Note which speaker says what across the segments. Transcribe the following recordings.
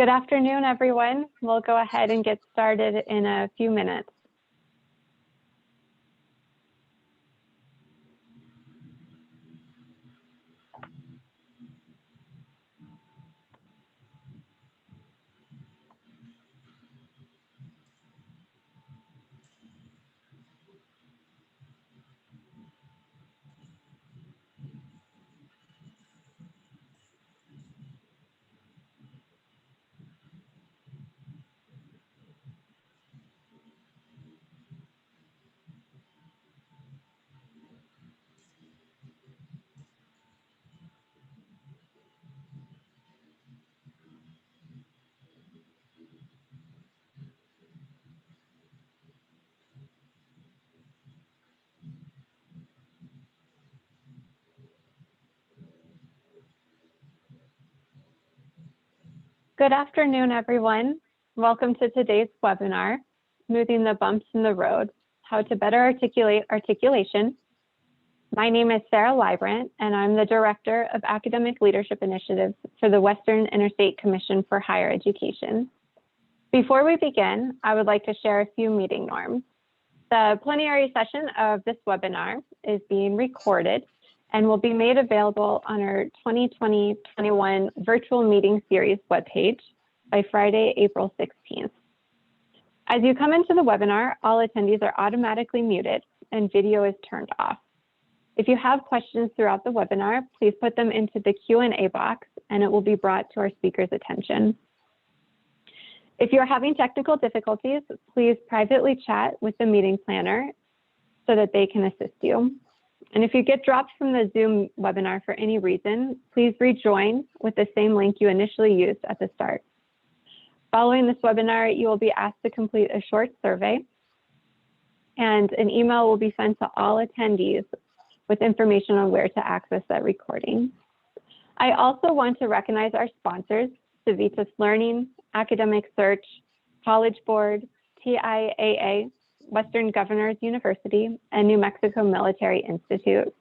Speaker 1: Good afternoon, everyone. We'll go ahead and get started in a few minutes. Good afternoon, everyone. Welcome to today's webinar, Smoothing the Bumps in the Road, How to Better Articulate Articulation. My name is Sarah Librant, and I'm the Director of Academic Leadership Initiatives for the Western Interstate Commission for Higher Education. Before we begin, I would like to share a few meeting norms. The plenary session of this webinar is being recorded and will be made available on our 2020-21 virtual meeting series webpage by Friday, April 16th. As you come into the webinar, all attendees are automatically muted and video is turned off. If you have questions throughout the webinar, please put them into the Q&A box and it will be brought to our speaker's attention. If you're having technical difficulties, please privately chat with the meeting planner so that they can assist you. And if you get dropped from the Zoom webinar for any reason, please rejoin with the same link you initially used at the start. Following this webinar, you will be asked to complete a short survey, and an email will be sent to all attendees with information on where to access that recording. I also want to recognize our sponsors, Civitas Learning, Academic Search, College Board, TIAA, Western Governors University, and New Mexico Military Institute,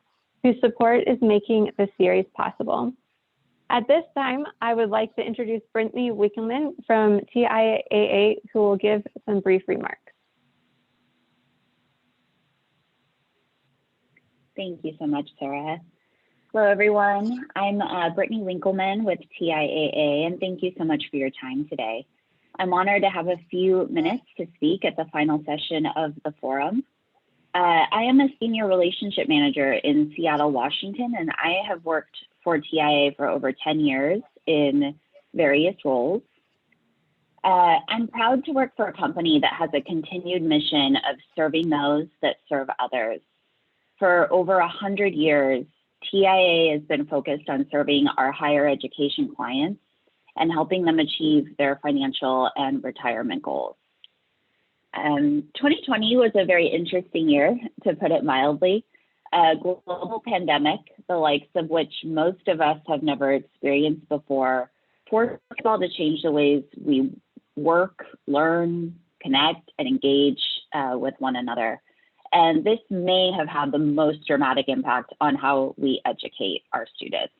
Speaker 1: whose support is making this series possible. At this time, I would like to introduce Brittany Wickelman from TIAA, who will give some brief remarks.
Speaker 2: Thank you so much, Sarah. Hello, everyone. I'm Brittany Winkleman with TIAA, and thank you so much for your time today. I'm honored to have a few minutes to speak at the final session of the forum. I am a senior relationship manager in Seattle, Washington, and I have worked for TIAA for over 10 years in various roles. I'm proud to work for a company that has a continued mission of serving those that serve others. For over 100 years, TIAA has been focused on serving our higher education clients and helping them achieve their financial and retirement goals. 2020 was a very interesting year, to put it mildly. A global pandemic, the likes of which most of us have never experienced before, forced us all to change the ways we work, learn, connect, and engage with one another. And this may have had the most dramatic impact on how we educate our students.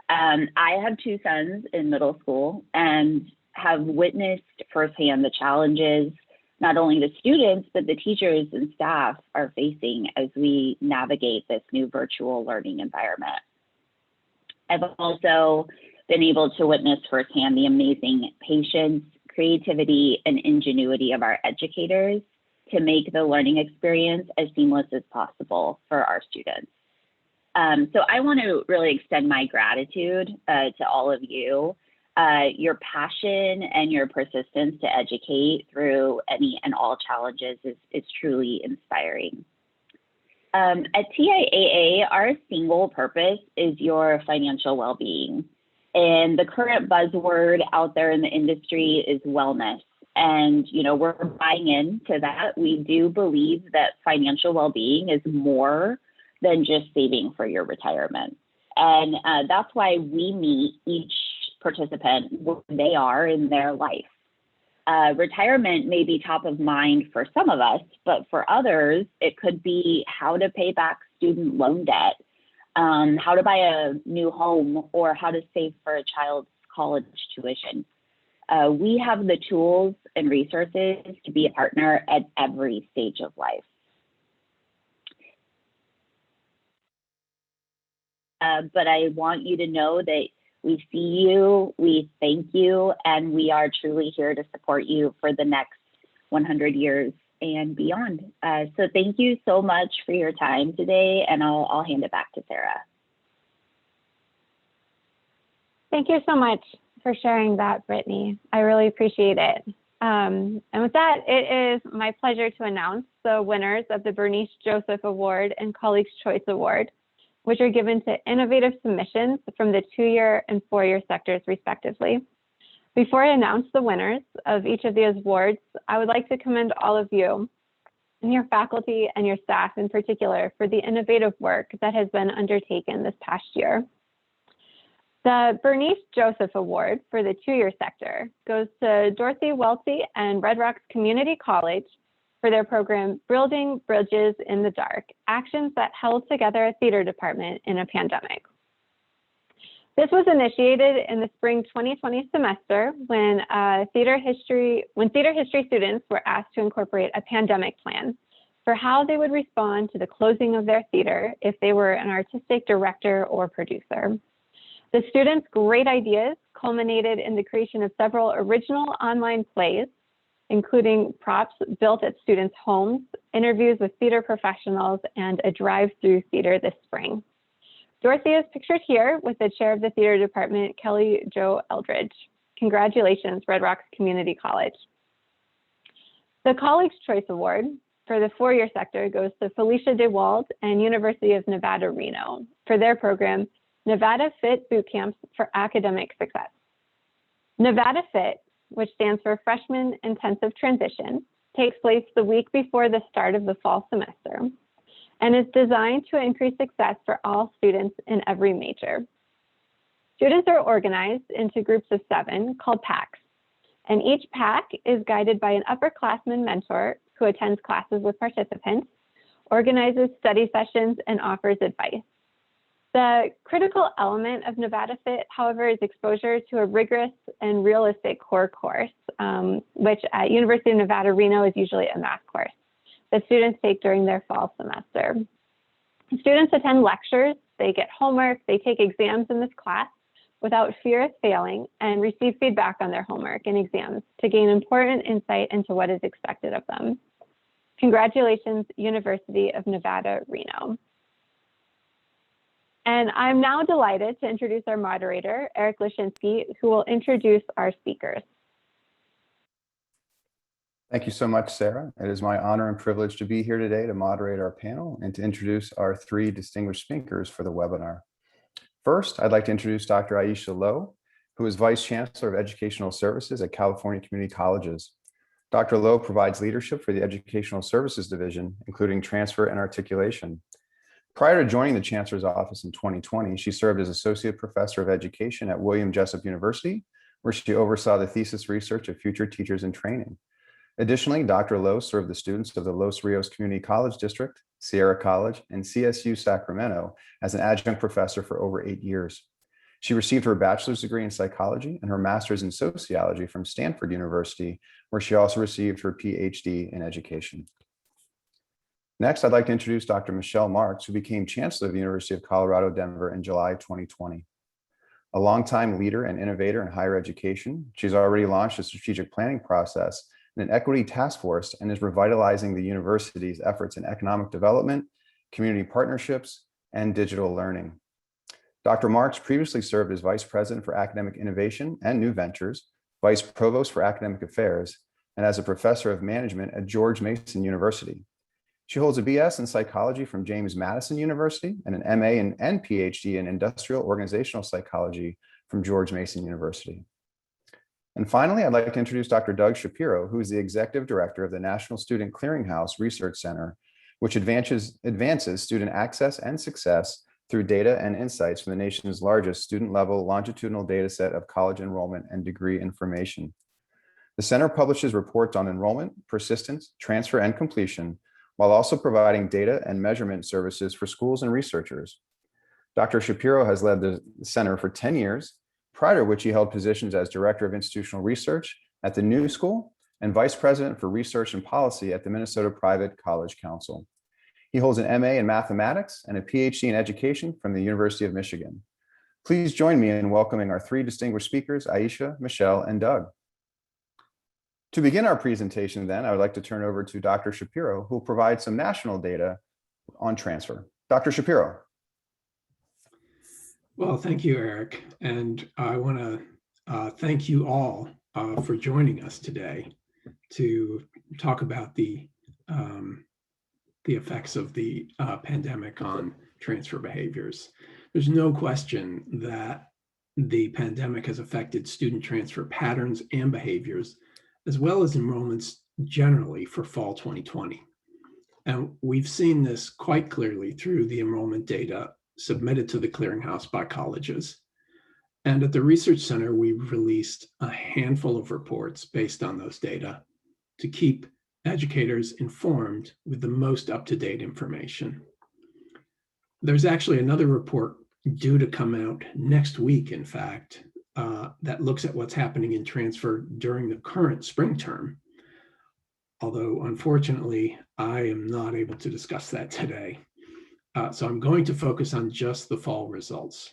Speaker 2: I have two sons in middle school and have witnessed firsthand the challenges not only the students, but the teachers and staff are facing as we navigate this new virtual learning environment. I've also been able to witness firsthand the amazing patience, creativity, and ingenuity of our educators to make the learning experience as seamless as possible for our students. So I want to really extend my gratitude to all of you. Your passion and your persistence to educate through any and all challenges is truly inspiring. At TIAA, our single purpose is your financial well-being. And the current buzzword out there in the industry is wellness. And, you know, we're buying into that. We do believe that financial well-being is more than just saving for your retirement. And that's why we meet each participant where they are in their life. Retirement may be top of mind for some of us, but for others, it could be how to pay back student loan debt, how to buy a new home, or how to save for a child's college tuition. We have the tools and resources to be a partner at every stage of life. But I want you to know that we see you, we thank you, and we are truly here to support you for the next 100 years and beyond. So thank you so much for your time today, and I'll hand it back to Sarah.
Speaker 1: Thank you so much for sharing that, Brittany. I really appreciate it. And with that, it is my pleasure to announce the winners of the Bernice Joseph Award and Colleagues' Choice Award, which are given to innovative submissions from the 2-year and 4-year sectors, respectively. Before I announce the winners of each of these awards, I would like to commend all of you and your faculty and your staff in particular for the innovative work that has been undertaken this past year. The Bernice Joseph Award for the 2-year sector goes to Dorothy Welty and Red Rocks Community College for their program, Building Bridges in the Dark, Actions that Held Together a Theater Department in a Pandemic. This was initiated in the spring 2020 semester when theater history students were asked to incorporate a pandemic plan for how they would respond to the closing of their theater if they were an artistic director or producer. The students' great ideas culminated in the creation of several original online plays, including props built at students' homes, interviews with theater professionals, and a drive-through theater this spring. Dorothy is pictured here with the chair of the theater department, Kelly Jo Eldridge. Congratulations, Red Rocks Community College. The Colleagues' Choice Award for the 4-year sector goes to Felicia DeWald and University of Nevada, Reno for their program, Nevada Fit Boot Camps for Academic Success. Nevada Fit, which stands for Freshman Intensive Transition, takes place the week before the start of the fall semester and is designed to increase success for all students in every major. Students are organized into groups of 7 called packs, and each pack is guided by an upperclassman mentor who attends classes with participants, organizes study sessions, and offers advice. The critical element of Nevada Fit, however, is exposure to a rigorous and realistic core course, which at University of Nevada, Reno is usually a math course that students take during their fall semester. Students attend lectures, they get homework, they take exams in this class without fear of failing, and receive feedback on their homework and exams to gain important insight into what is expected of them. Congratulations, University of Nevada, Reno. And I'm now delighted to introduce our moderator, Eric Lashinsky, who will introduce our speakers.
Speaker 3: Thank you so much, Sarah. It is my honor and privilege to be here today to moderate our panel and to introduce our 3 distinguished speakers for the webinar. First, I'd like to introduce Dr. Aisha Lowe, who is Vice Chancellor of Educational Services at California Community Colleges. Dr. Lowe provides leadership for the Educational Services Division, including transfer and articulation. Prior to joining the Chancellor's Office in 2020, she served as Associate Professor of Education at William Jessup University, where she oversaw the thesis research of future teachers in training. Additionally, Dr. Lowe served the students of the Los Rios Community College District, Sierra College, and CSU Sacramento as an adjunct professor for over 8 years. She received her bachelor's degree in psychology and her master's in sociology from Stanford University, where she also received her PhD in education. Next, I'd like to introduce Dr. Michelle Marks, who became Chancellor of the University of Colorado, Denver in July 2020. A longtime leader and innovator in higher education, she's already launched a strategic planning process and an equity task force and is revitalizing the university's efforts in economic development, community partnerships, and digital learning. Dr. Marks previously served as Vice President for Academic Innovation and New Ventures, Vice Provost for Academic Affairs, and as a Professor of Management at George Mason University. She holds a BS in psychology from James Madison University and an MA and PhD in industrial organizational psychology from George Mason University. And finally, I'd like to introduce Dr. Doug Shapiro, who is the Executive Director of the National Student Clearinghouse Research Center, which advances student access and success through data and insights from the nation's largest student-level longitudinal data set of college enrollment and degree information. The center publishes reports on enrollment, persistence, transfer, and completion, while also providing data and measurement services for schools and researchers. Dr. Shapiro has led the center for 10 years, prior to which he held positions as Director of Institutional Research at the New School and Vice President for Research and Policy at the Minnesota Private College Council. He holds an MA in Mathematics and a PhD in Education from the University of Michigan. Please join me in welcoming our three distinguished speakers, Aisha, Michelle, and Doug. To begin our presentation then, I would like to turn over to Dr. Shapiro, who will provide some national data on transfer. Dr. Shapiro.
Speaker 4: Well, thank you, Eric. And I want to thank you all for joining us today to talk about the effects of the pandemic on transfer behaviors. There's no question that the pandemic has affected student transfer patterns and behaviors, as well as enrollments generally for fall 2020. And we've seen this quite clearly through the enrollment data submitted to the clearinghouse by colleges. And at the Research Center, we've released a handful of reports based on those data to keep educators informed with the most up-to-date information. There's actually another report due to come out next week, in fact, that looks at what's happening in transfer during the current spring term. Although, unfortunately, I am not able to discuss that today. So I'm going to focus on just the fall results.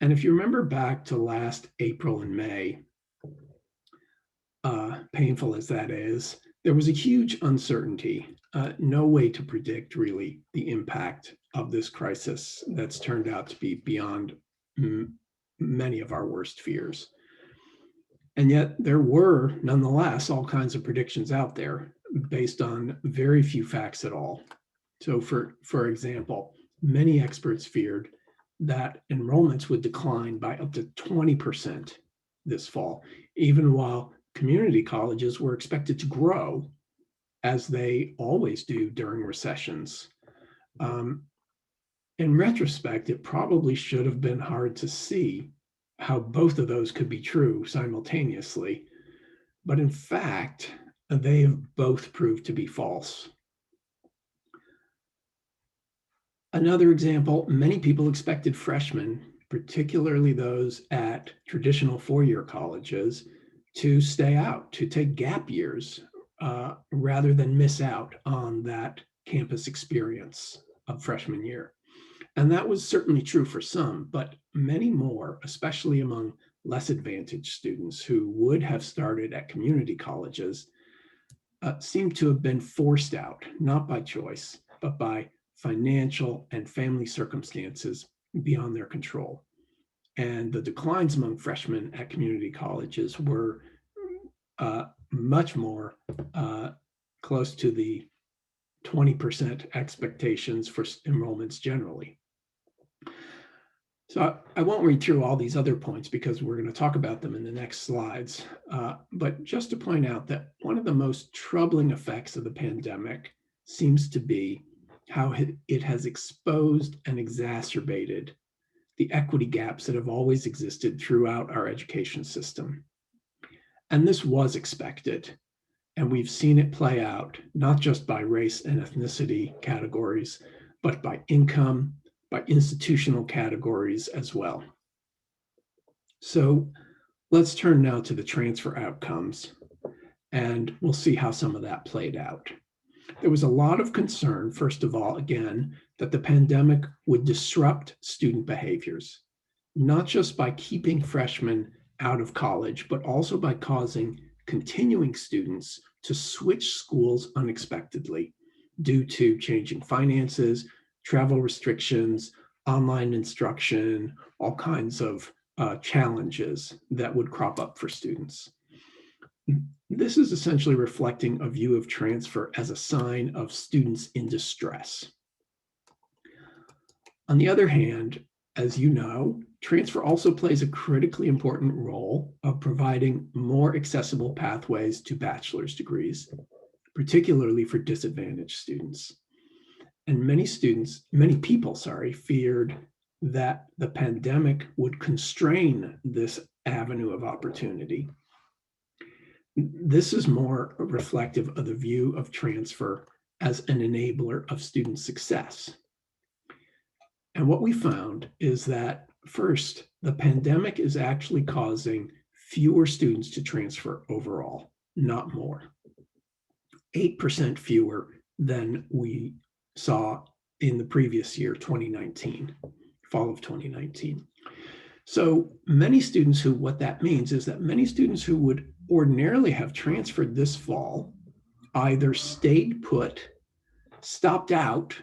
Speaker 4: And if you remember back to last April and May, painful as that is, there was a huge uncertainty, no way to predict really the impact of this crisis that's turned out to be beyond many of our worst fears. And yet there were nonetheless all kinds of predictions out there based on very few facts at all. So for example, many experts feared that enrollments would decline by up to 20% this fall, even while community colleges were expected to grow as they always do during recessions. In retrospect, it probably should have been hard to see how both of those could be true simultaneously. But in fact, they have both proved to be false. Another example, many people expected freshmen, particularly those at traditional four-year colleges, to stay out, to take gap years, rather than miss out on that campus experience of freshman year. And that was certainly true for some, but many more, especially among less advantaged students who would have started at community colleges, seem to have been forced out, not by choice, but by financial and family circumstances beyond their control. And the declines among freshmen at community colleges were much more close to the 20% expectations for enrollments generally. So I won't read through all these other points because we're going to talk about them in the next slides. But just to point out that one of the most troubling effects of the pandemic seems to be how it has exposed and exacerbated the equity gaps that have always existed throughout our education system. And this was expected. And we've seen it play out, not just by race and ethnicity categories, but by income, by institutional categories as well. So let's turn now to the transfer outcomes, and we'll see how some of that played out. There was a lot of concern, first of all, again, that the pandemic would disrupt student behaviors, not just by keeping freshmen out of college, but also by causing continuing students to switch schools unexpectedly due to changing finances, travel restrictions, online instruction, all kinds of challenges that would crop up for students. This is essentially reflecting a view of transfer as a sign of students in distress. On the other hand, as you know, transfer also plays a critically important role of providing more accessible pathways to bachelor's degrees, particularly for disadvantaged students. And many people, feared that the pandemic would constrain this avenue of opportunity. This is more reflective of the view of transfer as an enabler of student success. And what we found is that, first, the pandemic is actually causing fewer students to transfer overall, not more. 8% fewer than we saw in the previous year, 2019, fall of 2019. So many students what that means is that many students who would ordinarily have transferred this fall either stayed put, stopped out,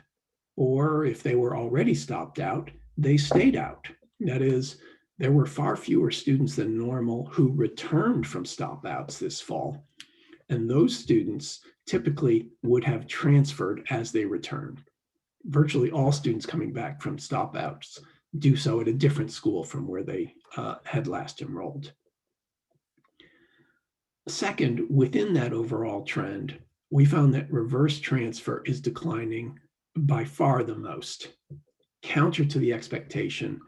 Speaker 4: or if they were already stopped out, they stayed out. That is, there were far fewer students than normal who returned from stop-outs this fall. And those students typically would have transferred as they returned. Virtually all students coming back from stop-outs do so at a different school from where they had last enrolled. Second, within that overall trend, we found that reverse transfer is declining by far the most, counter to the expectation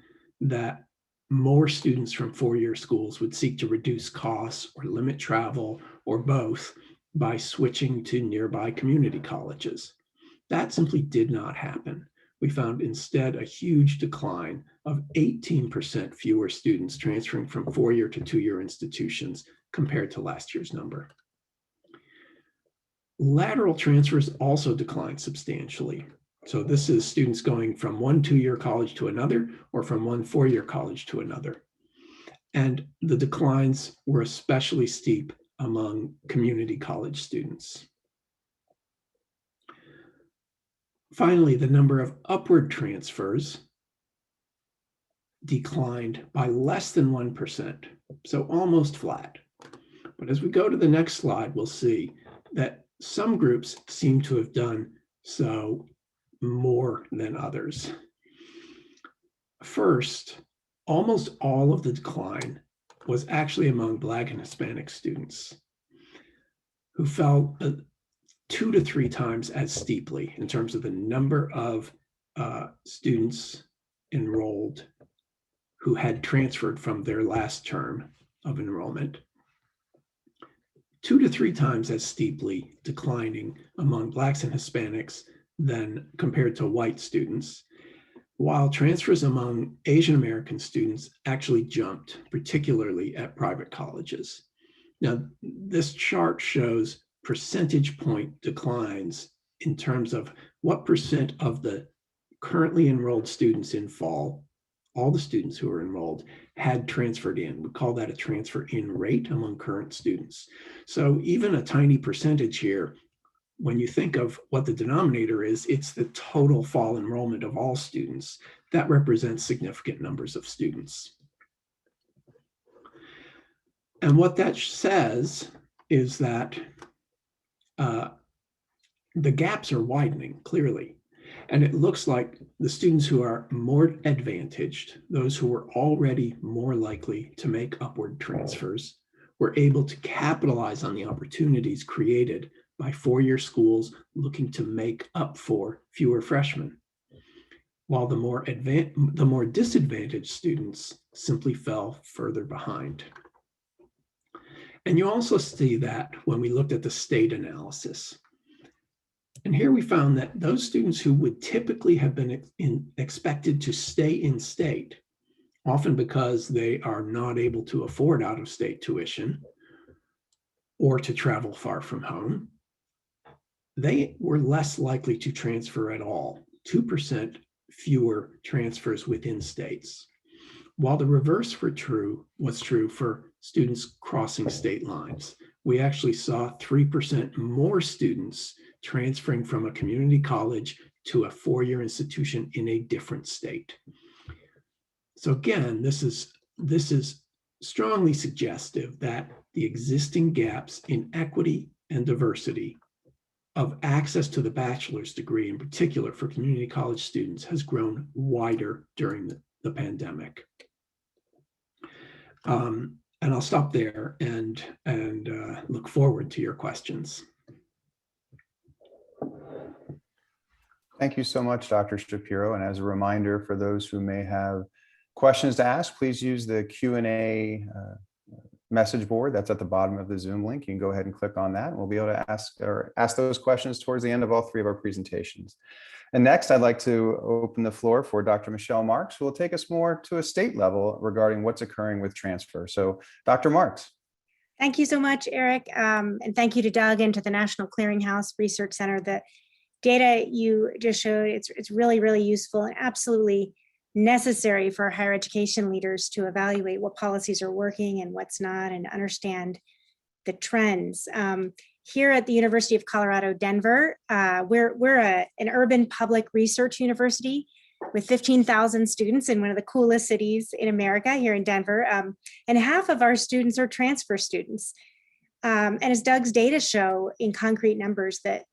Speaker 4: that more students from four-year schools would seek to reduce costs or limit travel or both by switching to nearby community colleges. That simply did not happen. We found instead a huge decline of 18% fewer students transferring from four-year to two-year institutions compared to last year's number. Lateral transfers also declined substantially. So this is students going from one two-year college to another or from one four-year college to another. And the declines were especially steep among community college students. Finally, the number of upward transfers declined by less than 1%, so almost flat. But as we go to the next slide, we'll see that some groups seem to have done so more than others. First, almost all of the decline was actually among Black and Hispanic students who fell 2 to 3 times as steeply in terms of the number of students enrolled who had transferred from their last term of enrollment. 2 to 3 times as steeply declining among Blacks and Hispanics than compared to white students, while transfers among Asian American students actually jumped, particularly at private colleges. Now, this chart shows percentage point declines in terms of what percent of the currently enrolled students in fall, all the students who are enrolled, had transferred in. We call that a transfer in rate among current students. So even a tiny percentage here, when you think of what the denominator is, it's the total fall enrollment of all students. That represents significant numbers of students. And what that says is that the gaps are widening clearly. And it looks like the students who are more advantaged, those who were already more likely to make upward transfers, were able to capitalize on the opportunities created by four-year schools looking to make up for fewer freshmen, while the more disadvantaged students simply fell further behind. And you also see that when we looked at the state analysis. And here we found that those students who would typically have been expected to stay in state, often because they are not able to afford out-of-state tuition or to travel far from home, they were less likely to transfer at all, 2% fewer transfers within states. While the reverse was true for students crossing state lines. We actually saw 3% more students transferring from a community college to a four-year institution in a different state. So again, this is strongly suggestive that the existing gaps in equity and diversity of access to the bachelor's degree, in particular for community college students, has grown wider during the pandemic. And I'll stop there and look forward to your questions.
Speaker 3: Thank you so much, Dr. Shapiro. And as a reminder for those who may have questions to ask, please use the Q&A message board that's at the bottom of the Zoom link. You can go ahead and click on that. And we'll be able to ask those questions towards the end of all three of our presentations. And next, I'd like to open the floor for Dr. Michelle Marks, who will take us more to a state level regarding what's occurring with transfer. So Dr. Marks.
Speaker 5: Thank you so much, Eric. And thank you to Doug and to the National Clearinghouse Research Center. The data you just showed, it's really, really useful and absolutely necessary for higher education leaders to evaluate what policies are working and what's not, and understand the trends. Here at the University of Colorado, Denver, we're an urban public research university with 15,000 students in one of the coolest cities in America, here in Denver. And half of our students are transfer students. And as Doug's data show in concrete numbers, that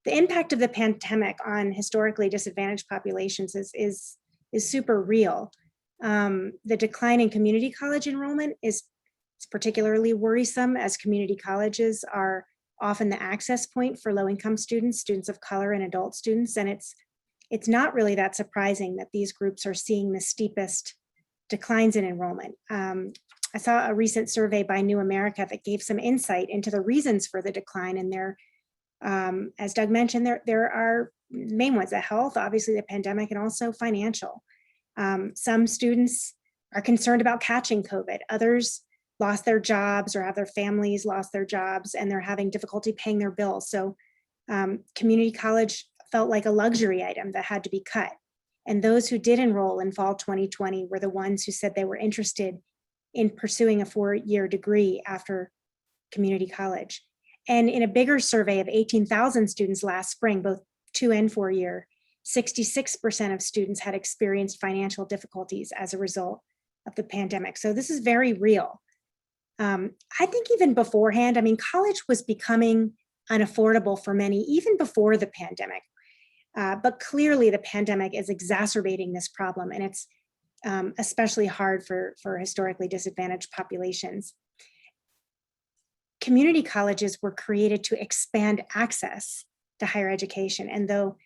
Speaker 5: the impact of the pandemic on historically disadvantaged populations is super real. The decline in community college enrollment is particularly worrisome, as community colleges are often the access point for low-income students, students of color, and adult students. And it's not really that surprising that these groups are seeing the steepest declines in enrollment. I saw a recent survey by New America that gave some insight into the reasons for the decline, and there, as Doug mentioned, there are main ones: the health, obviously the pandemic, and also financial. Some students are concerned about catching COVID. Others lost their jobs or have their families lost their jobs and they're having difficulty paying their bills. So community college felt like a luxury item that had to be cut. And those who did enroll in fall 2020 were the ones who said they were interested in pursuing a 4-year degree after community college. And in a bigger survey of 18,000 students last spring, both 2 and 4 year, 66% of students had experienced financial difficulties as a result of the pandemic. So this is very real. I think even beforehand, I mean, college was becoming unaffordable for many, even before the pandemic. But clearly the pandemic is exacerbating this problem, and it's especially hard for historically disadvantaged populations. Community colleges were created to expand access to higher education. And though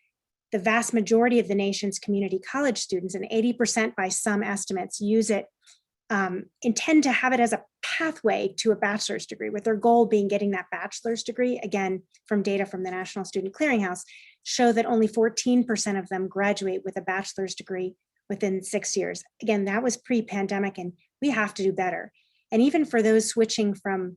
Speaker 5: the vast majority of the nation's community college students, and 80% by some estimates, use it, intend to have it as a pathway to a bachelor's degree, with their goal being getting that bachelor's degree, again, from data from the National Student Clearinghouse, show that only 14% of them graduate with a bachelor's degree within 6 years. Again, that was pre-pandemic, and we have to do better. And even for those switching from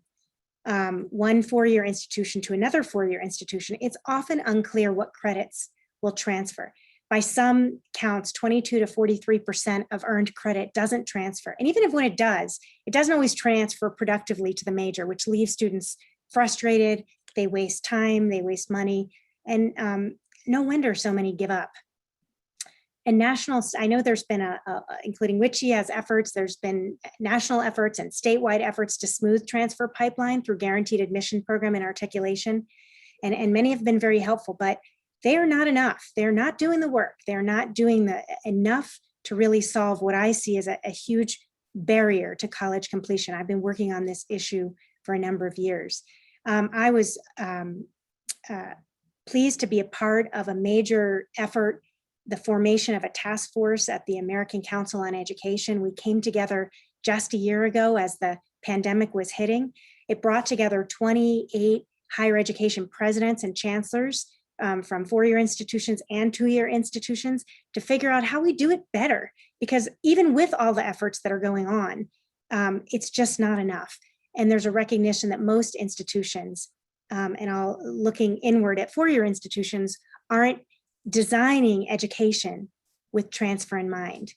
Speaker 5: one 4-year institution to another 4-year institution, it's often unclear what credits will transfer. By some counts, 22 to 43% of earned credit doesn't transfer. And even if when it doesn't always transfer productively to the major, which leaves students frustrated. They waste time, they waste money, and no wonder so many give up. And I know there's been including WICHE has efforts, there's been national efforts and statewide efforts to smooth transfer pipeline through guaranteed admission program and articulation. And many have been very helpful, but they are not enough. They're not doing the work. They're not doing enough to really solve what I see as a huge barrier to college completion. I've been working on this issue for a number of years. I was pleased to be a part of a major effort, the formation of a task force at the American Council on Education. We came together just a year ago as the pandemic was hitting. It brought together 28 higher education presidents and chancellors from 4-year institutions and 2-year institutions to figure out how we do it better. Because even with all the efforts that are going on, it's just not enough. And there's a recognition that most institutions, looking inward at 4-year institutions, aren't designing education with transfer in mind.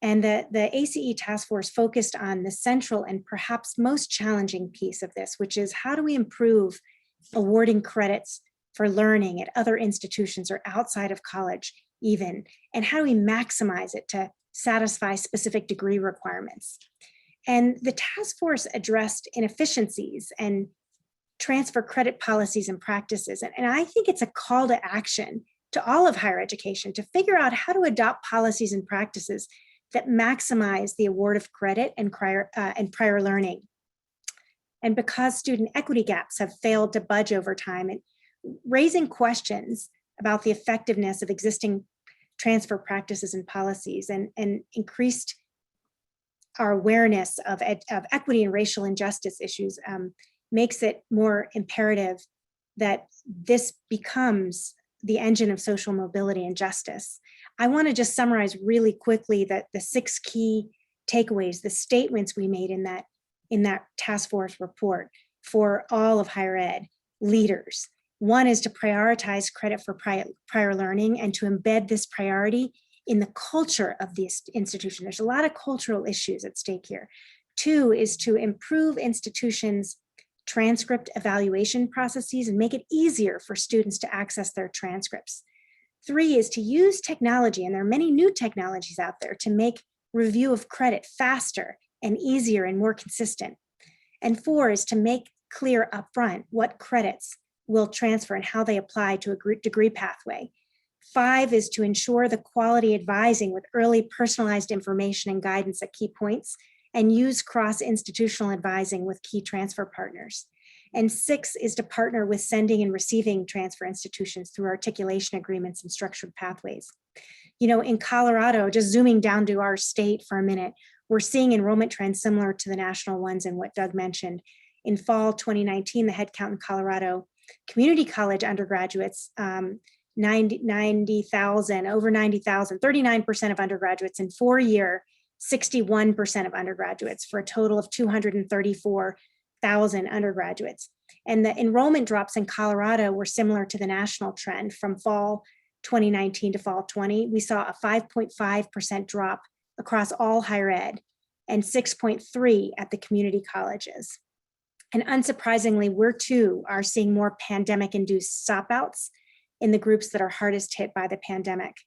Speaker 5: And the ACE task force focused on the central and perhaps most challenging piece of this, which is how do we improve awarding credits for learning at other institutions or outside of college even, and how do we maximize it to satisfy specific degree requirements. And the task force addressed inefficiencies and transfer credit policies and practices. And I think it's a call to action to all of higher education to figure out how to adopt policies and practices that maximize the award of credit and prior learning. And because student equity gaps have failed to budge over time, and raising questions about the effectiveness of existing transfer practices and policies, and increased our awareness of equity and racial injustice issues, makes it more imperative that this becomes the engine of social mobility and justice. I want to just summarize really quickly that the 6 key takeaways, the statements we made in that task force report for all of higher ed leaders. One is to prioritize credit for prior learning and to embed this priority in the culture of the institution. There's a lot of cultural issues at stake here. 2 is to improve institutions' transcript evaluation processes and make it easier for students to access their transcripts. 3 is to use technology, and there are many new technologies out there, to make review of credit faster and easier and more consistent. And 4 is to make clear upfront what credits will transfer and how they apply to a degree pathway. 5 is to ensure the quality advising with early personalized information and guidance at key points, and use cross-institutional advising with key transfer partners. And 6 is to partner with sending and receiving transfer institutions through articulation agreements and structured pathways. You know, in Colorado, just zooming down to our state for a minute, we're seeing enrollment trends similar to the national ones and what Doug mentioned. In fall 2019, the headcount in Colorado, community college undergraduates, 90,000, over 90,000, 39% of undergraduates. In 4-year, 61% of undergraduates, for a total of 234,000 undergraduates. And the enrollment drops in Colorado were similar to the national trend from fall 2019 to fall 20. We saw a 5.5% drop across all higher ed and 6.3 at the community colleges. And unsurprisingly, we too are seeing more pandemic-induced stop-outs in the groups that are hardest hit by the pandemic.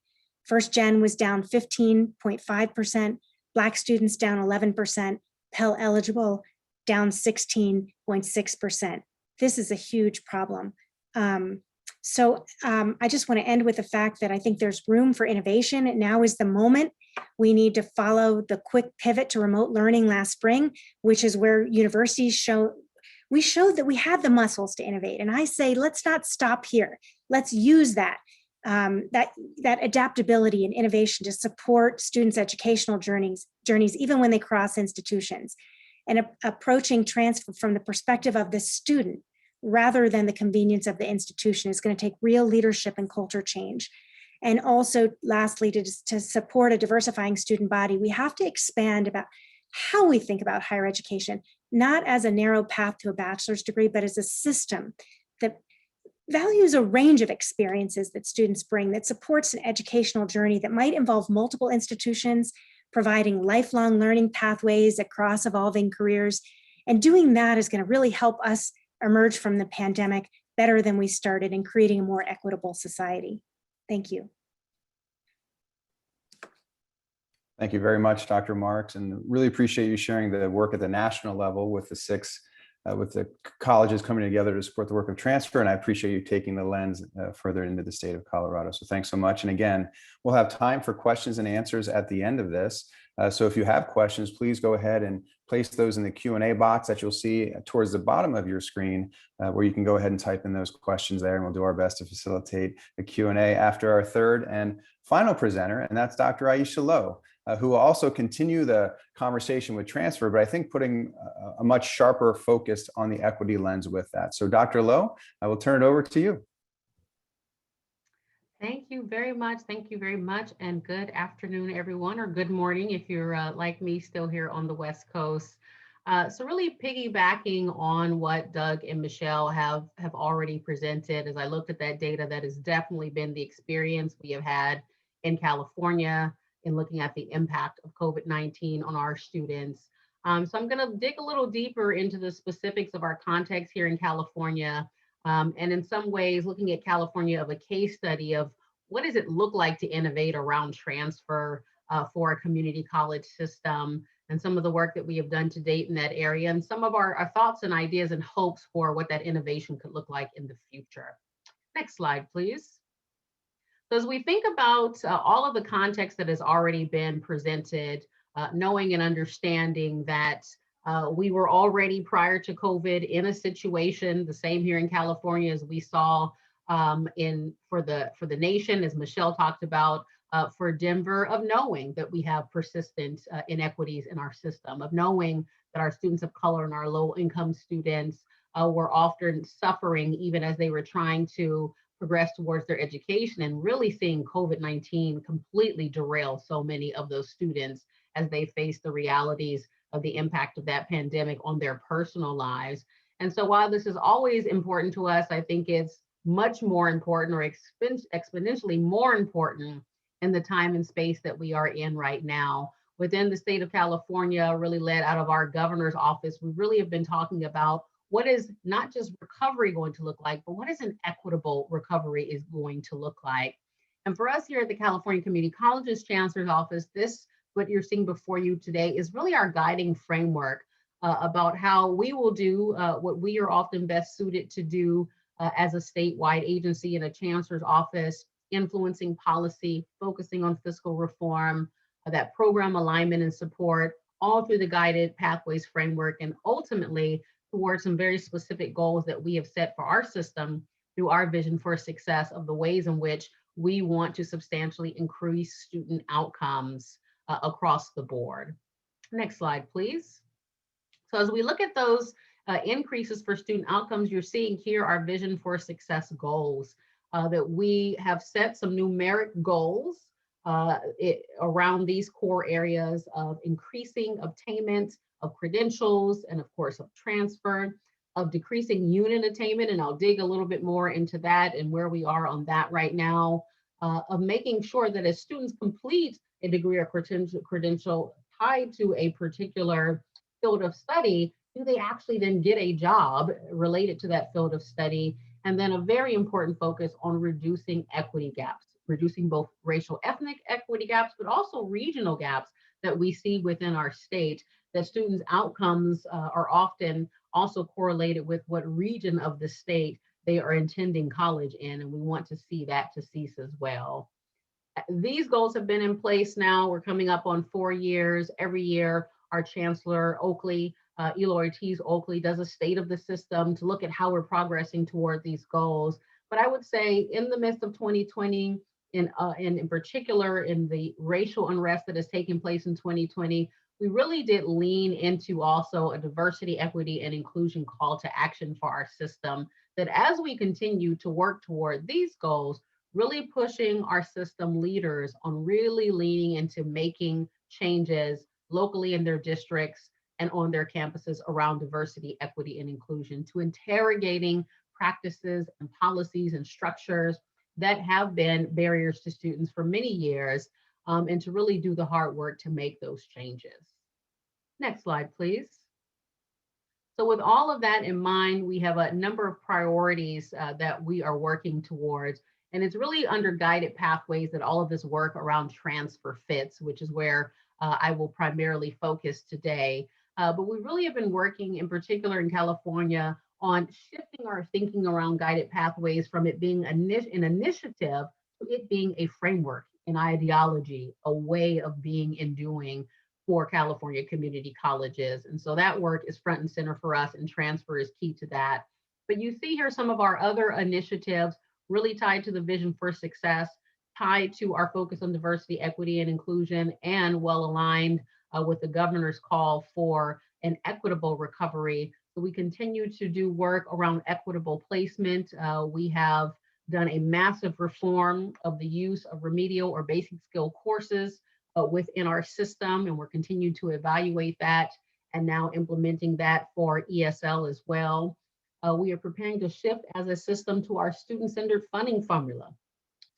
Speaker 5: First gen was down 15.5%, Black students down 11%, Pell eligible down 16.6%. This is a huge problem. I just want to end with the fact that I think there's room for innovation. Now is the moment. We need to follow the quick pivot to remote learning last spring, which is where universities showed that we had the muscles to innovate. And I say, let's not stop here. Let's use that adaptability and innovation to support students' educational journeys, even when they cross institutions, and approaching transfer from the perspective of the student rather than the convenience of the institution is going to take real leadership and culture change. And also, lastly, to support a diversifying student body, we have to expand about how we think about higher education, not as a narrow path to a bachelor's degree, but as a system that values a range of experiences that students bring, that supports an educational journey that might involve multiple institutions, providing lifelong learning pathways across evolving careers. And doing that is going to really help us emerge from the pandemic better than we started in creating a more equitable society. Thank you.
Speaker 3: Thank you very much, Dr. Marks, and really appreciate you sharing the work at the national level with the 6 with the colleges coming together to support the work of transfer. And I appreciate you taking the lens further into the state of Colorado. So thanks so much. And again, we'll have time for questions and answers at the end of this. So if you have questions, please go ahead and place those in the Q&A box that you'll see towards the bottom of your screen, where you can go ahead and type in those questions there, and we'll do our best to facilitate the Q&A after our third and final presenter, and that's Dr. Aisha Lowe, who will also continue the conversation with transfer, but I think putting a much sharper focus on the equity lens with that. So Dr. Lowe, I will turn it over to you.
Speaker 6: Thank you very much. Thank you very much. And good afternoon, everyone, or good morning if you're like me, still here on the West Coast. So really piggybacking on what Doug and Michelle have already presented, as I looked at that data, that has definitely been the experience we have had in California in looking at the impact of COVID-19 on our students. So I'm going to dig a little deeper into the specifics of our context here in California. And in some ways, looking at California of a case study of what does it look like to innovate around transfer for a community college system, and some of the work that we have done to date in that area, and some of our thoughts and ideas and hopes for what that innovation could look like in the future. Next slide, please. So as we think about all of the context that has already been presented, knowing and understanding that we were already prior to COVID in a situation, the same here in California as we saw for the nation, as Michelle talked about, for Denver, of knowing that we have persistent inequities in our system, of knowing that our students of color and our low income students were often suffering even as they were trying to progress towards their education, and really seeing COVID-19 completely derail so many of those students as they face the realities of the impact of that pandemic on their personal lives. And so while this is always important to us, I think it's much more important, or exponentially more important, in the time and space that we are in right now. Within the state of California, really led out of our governor's office, we really have been talking about what is not just recovery going to look like, but what is an equitable recovery is going to look like. And for us here at the California Community Colleges Chancellor's Office, this, what you're seeing before you today, is really our guiding framework about how we will do what we are often best suited to do as a statewide agency in a chancellor's office, influencing policy, focusing on fiscal reform, that program alignment and support, all through the guided pathways framework, and ultimately towards some very specific goals that we have set for our system through our vision for success of the ways in which we want to substantially increase student outcomes across the board. Next slide, please. So as we look at those increases for student outcomes, you're seeing here our vision for success goals that we have set some numeric goals around these core areas of increasing attainment of credentials, and of course of transfer, of decreasing unit attainment, and I'll dig a little bit more into that and where we are on that right now, of making sure that as students complete a degree or credential tied to a particular field of study, do they actually then get a job related to that field of study? And then a very important focus on reducing equity gaps, reducing both racial ethnic equity gaps, but also regional gaps that we see within our state, that students' outcomes are often also correlated with what region of the state they are attending college in, and we want to see that to cease as well. These goals have been in place now. We're coming up on 4 years. Every year, our Chancellor Oakley, Elo Ortiz Oakley, does a state of the system to look at how we're progressing toward these goals. But I would say in the midst of 2020, and in particular in the racial unrest that has taken place in 2020, we really did lean into also a diversity, equity, and inclusion call to action for our system, that as we continue to work toward these goals, really pushing our system leaders on really leaning into making changes locally in their districts and on their campuses around diversity, equity, and inclusion, to interrogating practices and policies and structures that have been barriers to students for many years, and to really do the hard work to make those changes. Next slide, please. So with all of that in mind, we have a number of priorities that we are working towards, and it's really under guided pathways that all of this work around transfer fits, which is where I will primarily focus today. But we really have been working in particular in California on shifting our thinking around guided pathways from it being an initiative to it being a framework, an ideology, a way of being and doing for California community colleges. And so that work is front and center for us, and transfer is key to that. But you see here some of our other initiatives really tied to the vision for success, tied to our focus on diversity, equity, and inclusion, and well aligned with the governor's call for an equitable recovery. So we continue to do work around equitable placement. We have done a massive reform of the use of remedial or basic skill courses within our system, and we're continuing to evaluate that and now implementing that for ESL as well. We are preparing to shift as a system to our student-centered funding formula,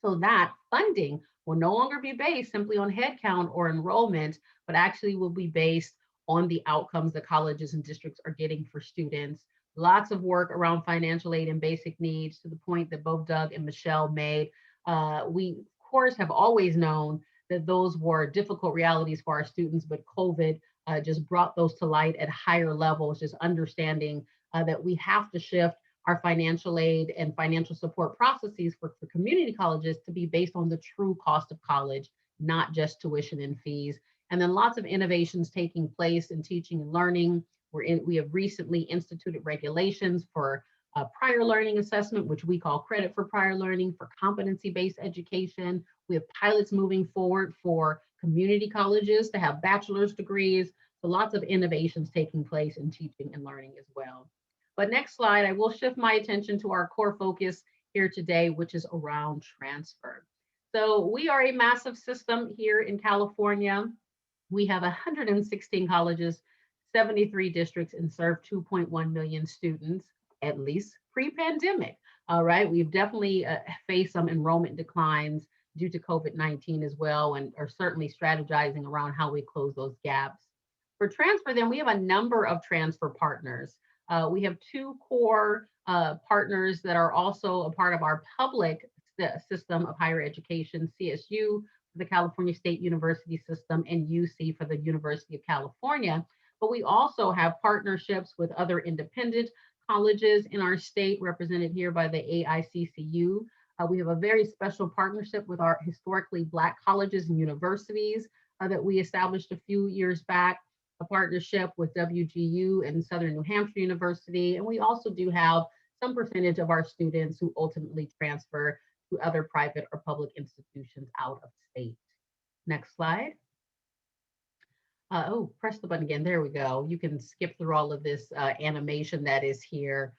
Speaker 6: so that funding will no longer be based simply on headcount or enrollment, but actually will be based on the outcomes that colleges and districts are getting for students. Lots of work around financial aid and basic needs, to the point that both Doug and Michelle made. We, of course, have always known that those were difficult realities for our students, but COVID just brought those to light at higher levels, just understanding that we have to shift our financial aid and financial support processes for community colleges to be based on the true cost of college, not just tuition and fees. And then lots of innovations taking place in teaching and learning. We have recently instituted regulations for prior learning assessment, which we call credit for prior learning, for competency-based education. We have pilots moving forward for community colleges to have bachelor's degrees. So lots of innovations taking place in teaching and learning as well. But next slide, I will shift my attention to our core focus here today, which is around transfer. So we are a massive system here in California. We have 116 colleges, 73 districts, and serve 2.1 million students, at least pre-pandemic. All right, we've definitely faced some enrollment declines due to COVID-19 as well, and are certainly strategizing around how we close those gaps. For transfer, then we have a number of transfer partners. We have two core partners that are also a part of our public system of higher education, CSU, the California State University System, and UC for the University of California. But we also have partnerships with other independent colleges in our state, represented here by the AICCU. We have a very special partnership with our historically Black colleges and universities that we established a few years back, a partnership with WGU and Southern New Hampshire University. And we also do have some percentage of our students who ultimately transfer to other private or public institutions out of state. Next slide. Oh, press the button again. There we go. You can skip through all of this animation that is here.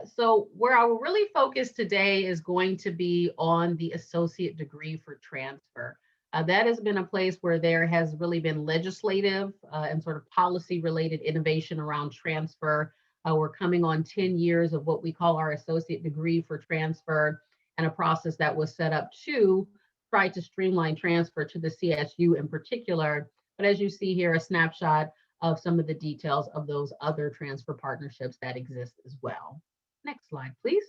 Speaker 6: So where I will really focus today is going to be on the associate degree for transfer. That has been a place where there has really been legislative and sort of policy related innovation around transfer. We're coming on 10 years of what we call our associate degree for transfer, and a process that was set up to try to streamline transfer to the CSU in particular. But as you see here, a snapshot of some of the details of those other transfer partnerships that exist as well. Next slide, please.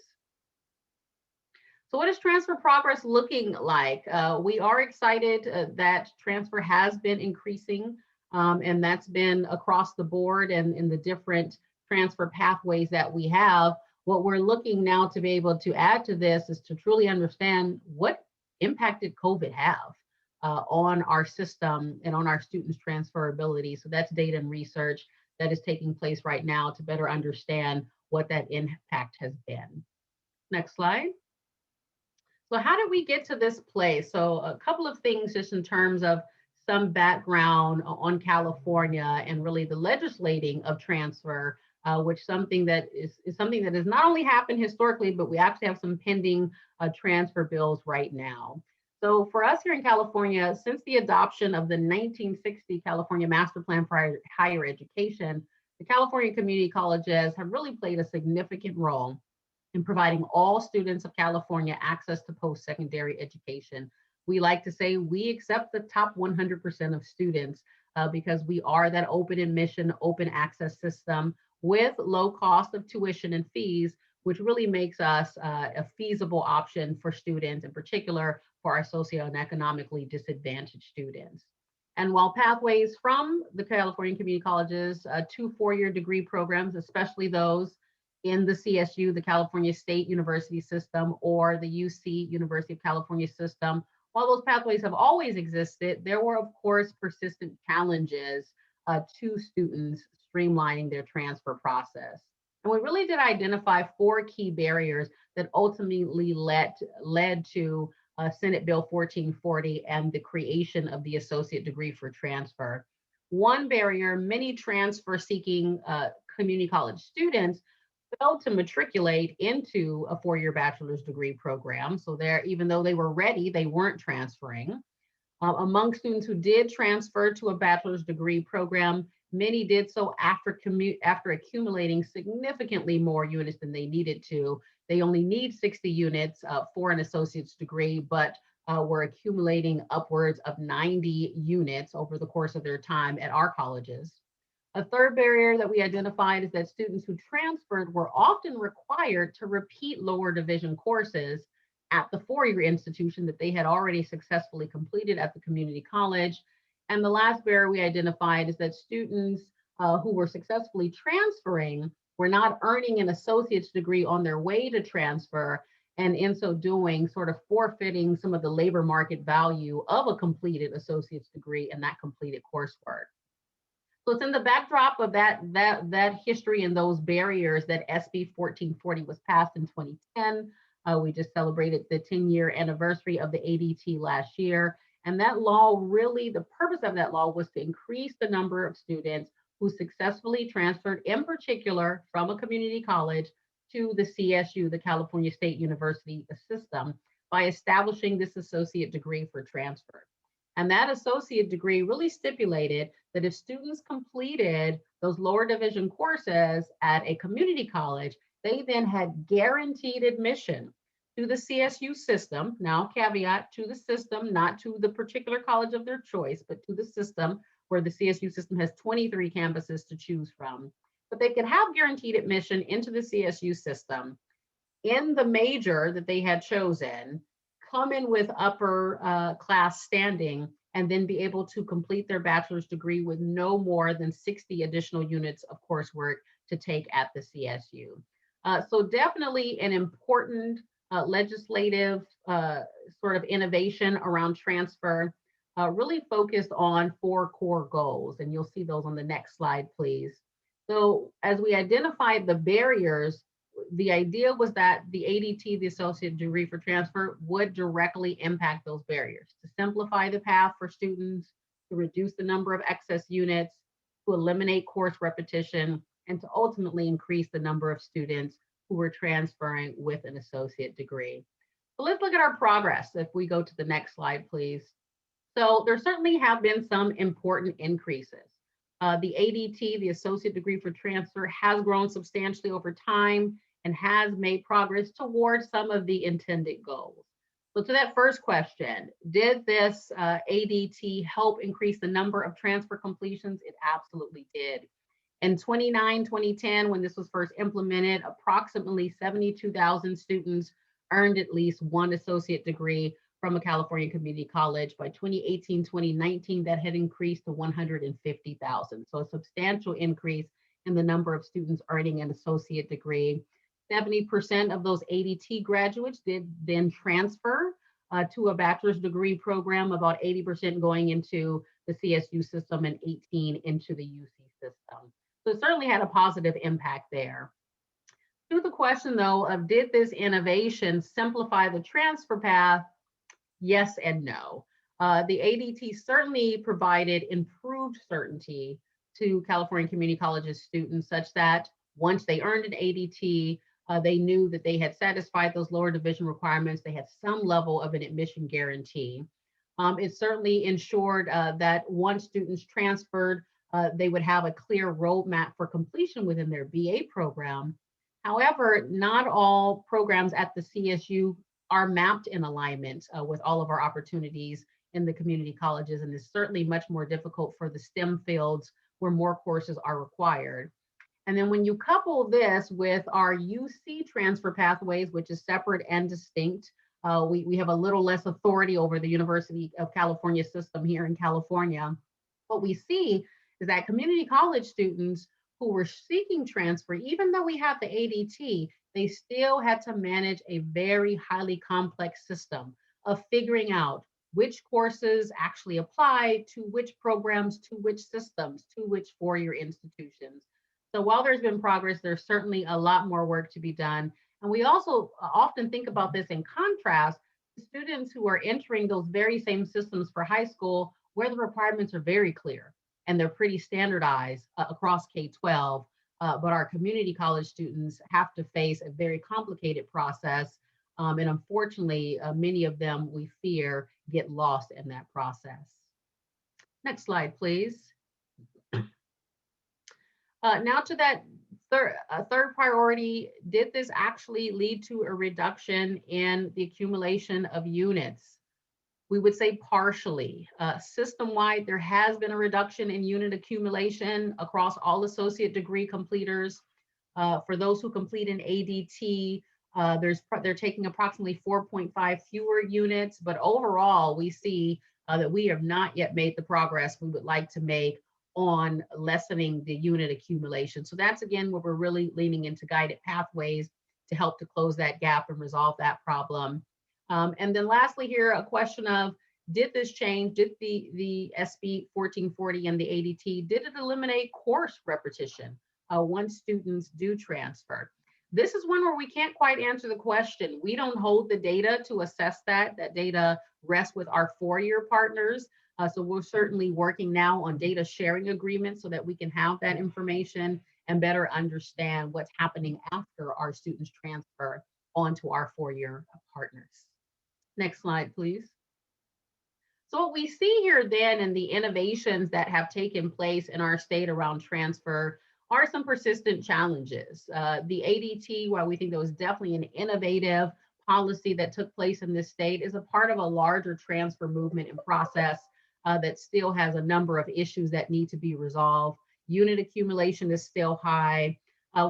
Speaker 6: So what is transfer progress looking like? We are excited that transfer has been increasing, and that's been across the board and in the different transfer pathways that we have. What we're looking now to be able to add to this is to truly understand what impact did COVID have on our system and on our students' transferability. So that's data and research that is taking place right now to better understand what that impact has been. Next slide. So how did we get to this place? So a couple of things just in terms of some background on California and really the legislating of transfer, which something that is something that has not only happened historically, but we actually have some pending transfer bills right now. So for us here in California, since the adoption of the 1960 California Master Plan for Higher Education, the California community colleges have really played a significant role in providing all students of California access to post-secondary education. We like to say we accept the top 100% of students because we are that open admission, open access system with low cost of tuition and fees, which really makes us a feasible option for students, in particular for our socioeconomically disadvantaged students. And while pathways from the California community colleges to four-year degree programs, especially those in the CSU, the California State University System, or the UC, University of California System, while those pathways have always existed, there were, of course, persistent challenges to students streamlining their transfer process. And we really did identify four key barriers that ultimately led to Senate Bill 1440 and the creation of the associate degree for transfer. One barrier, many transfer-seeking community college students failed to matriculate into a four-year bachelor's degree program. So even though they were ready, they weren't transferring. Among students who did transfer to a bachelor's degree program, many did so after accumulating significantly more units than they needed to. They only need 60 units for an associate's degree, but were accumulating upwards of 90 units over the course of their time at our colleges. A third barrier that we identified is that students who transferred were often required to repeat lower division courses at the four-year institution that they had already successfully completed at the community college. And the last barrier we identified is that students who were successfully transferring were not earning an associate's degree on their way to transfer, and in so doing, sort of forfeiting some of the labor market value of a completed associate's degree and that completed coursework. So it's in the backdrop of that history and those barriers that SB 1440 was passed in 2010. We just celebrated the 10-year anniversary of the ADT last year. And that law really, the purpose of that law was to increase the number of students who successfully transferred, in particular from a community college to the CSU, the California State University system, by establishing this associate degree for transfer. And that associate degree really stipulated that if students completed those lower division courses at a community college, they then had guaranteed admission to the CSU system. Now, caveat, to the system, not to the particular college of their choice, but to the system, where the CSU system has 23 campuses to choose from. But they could have guaranteed admission into the CSU system in the major that they had chosen, come in with upper class standing, and then be able to complete their bachelor's degree with no more than 60 additional units of coursework to take at the CSU. So definitely an important legislative sort of innovation around transfer, really focused on 4 core goals. And you'll see those on the next slide, please. So as we identified the barriers, the idea was that the ADT, the associate degree for transfer, would directly impact those barriers to simplify the path for students, to reduce the number of excess units, to eliminate course repetition, and to ultimately increase the number of students who were transferring with an associate degree. So let's look at our progress. If we go to the next slide, please. So there certainly have been some important increases. The ADT, the associate degree for transfer, has grown substantially over time and has made progress towards some of the intended goals. So to that first question, did this ADT help increase the number of transfer completions? It absolutely did. In 2010, when this was first implemented, approximately 72,000 students earned at least one associate degree from a California community college. By 2018, 2019, that had increased to 150,000. So a substantial increase in the number of students earning an associate degree. 70% of those ADT graduates did then transfer to a bachelor's degree program, about 80% going into the CSU system and 18 into the UC system. So it certainly had a positive impact there. To the question though of did this innovation simplify the transfer path? Yes and no. The ADT certainly provided improved certainty to California community colleges students such that once they earned an ADT, they knew that they had satisfied those lower division requirements. They had some level of an admission guarantee. It certainly ensured that once students transferred, they would have a clear roadmap for completion within their BA program. However, not all programs at the CSU are mapped in alignment with all of our opportunities in the community colleges, and it's certainly much more difficult for the STEM fields where more courses are required. And then when you couple this with our UC transfer pathways, which is separate and distinct, we have a little less authority over the University of California system here in California. What we see is that community college students who were seeking transfer, even though we have the ADT, they still had to manage a very highly complex system of figuring out which courses actually apply to which programs, to which systems, to which four-year institutions. So while there's been progress, there's certainly a lot more work to be done. And we also often think about this in contrast to students who are entering those very same systems for high school, where the requirements are very clear and they're pretty standardized across K-12. But our community college students have to face a very complicated process. And unfortunately, many of them, we fear, get lost in that process. Next slide, please. Now to that third priority, did this actually lead to a reduction in the accumulation of units? We would say partially. System-wide, there has been a reduction in unit accumulation across all associate degree completers. For those who complete an ADT, they're taking approximately 4.5 fewer units, but overall, we see that we have not yet made the progress we would like to make on lessening the unit accumulation. So that's again where we're really leaning into guided pathways to help to close that gap and resolve that problem. And then lastly here, a question of, did this change, did the SB 1440 and the ADT, did it eliminate course repetition once students do transfer? This is one where we can't quite answer the question. We don't hold the data to assess that. That data rests with our four-year partners. So we're certainly working now on data sharing agreements so that we can have that information and better understand what's happening after our students transfer onto our four-year partners. Next slide, please. So what we see here then in the innovations that have taken place in our state around transfer are some persistent challenges. The ADT, while we think that was definitely an innovative policy that took place in this state, is a part of a larger transfer movement and process that still has a number of issues that need to be resolved. Unit accumulation is still high.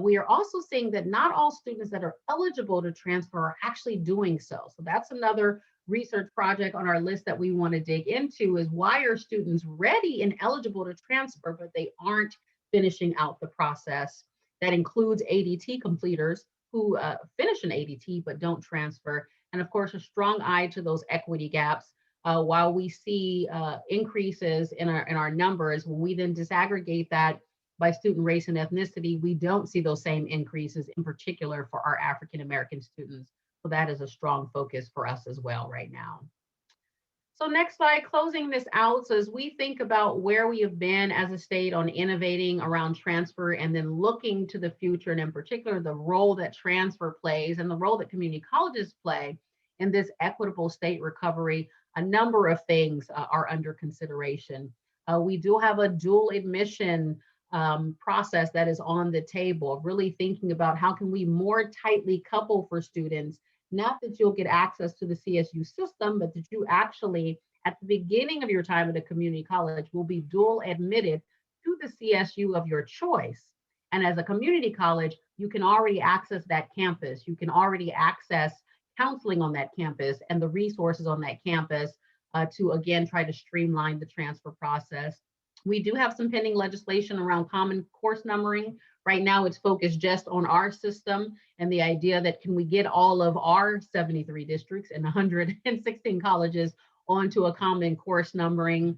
Speaker 6: We are also seeing that not all students that are eligible to transfer are actually doing so. So that's another research project on our list that we want to dig into, is why are students ready and eligible to transfer, but they aren't finishing out the process. That includes ADT completers who finish an ADT but don't transfer. And of course, a strong eye to those equity gaps. While we see increases in our numbers, when we then disaggregate that by student race and ethnicity, we don't see those same increases, in particular for our African American students. So that is a strong focus for us as well right now. So next slide, closing this out. So as we think about where we have been as a state on innovating around transfer and then looking to the future, and in particular, the role that transfer plays and the role that community colleges play in this equitable state recovery, a number of things are under consideration. We do have a dual admission process that is on the table, really thinking about how can we more tightly couple for students, not that you'll get access to the CSU system, but that you actually, at the beginning of your time at a community college, will be dual admitted to the CSU of your choice. And as a community college, you can already access that campus. You can already access counseling on that campus and the resources on that campus to, again, try to streamline the transfer process. We do have some pending legislation around common course numbering. Right now, it's focused just on our system and the idea that can we get all of our 73 districts and 116 colleges onto a common course numbering.